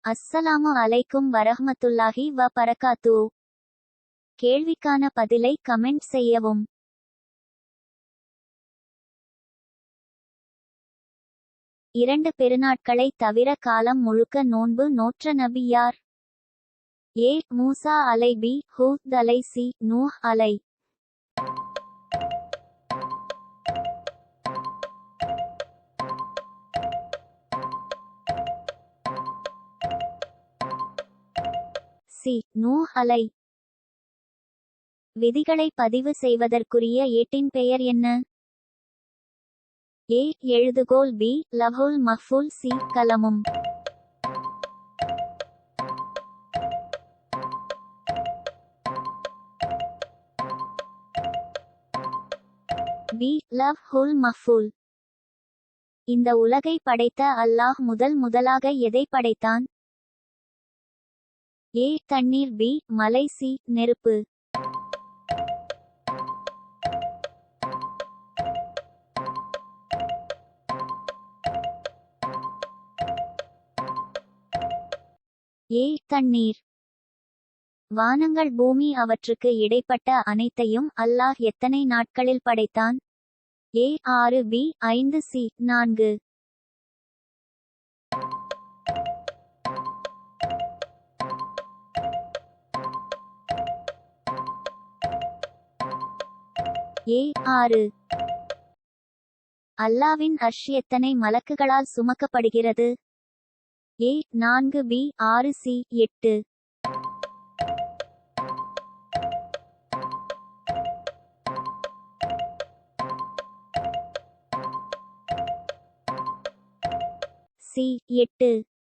அஸ்ஸலாமு அலைக்கும் வரஹ்மத்துல்லாஹி வ பரகாத்து. கேள்விக்கான பதிலை கமெண்ட் செய்யவும். இரண்டு பெருநாட்களை தவிர காலம் முழுக்க நோன்பு நோற்ற நபி யார்? ஏ. மூசா அலை. பி. ஹூத் அலை. சி. நூஹ் அலை. சி. நூஹ் அலை. விதிகளை பதிவு செய்வதற்குரிய ஏட்டின் பெயர் என்ன? ஏ. எழுதுகோல். பி. லவ்ஹுல் மஹ்ஃபூல். சி. கலமும். பி. லவ்ஹுல் மஹ்ஃபூல். இந்த உலகை படைத்த அல்லாஹ் முதலாக எதை படைத்தான்? ஏ. தண்ணீர். பி. மலை. சி. நெருப்பு. ஏ. தண்ணீர். வானங்கள் பூமி அவற்றுக்கு இடைப்பட்ட அனைத்தையும் அல்லாஹ் எத்தனை நாட்களில் படைத்தான்? ஏ. 6. பி. 5. சி. 4. ஏ. 6. அல்லாவின் அர்ஷ் எத்தனை மலக்குகளால் சுமக்கப்படுகிறது? ஏ. 4. பி. 6. சி. 8. சி. 8.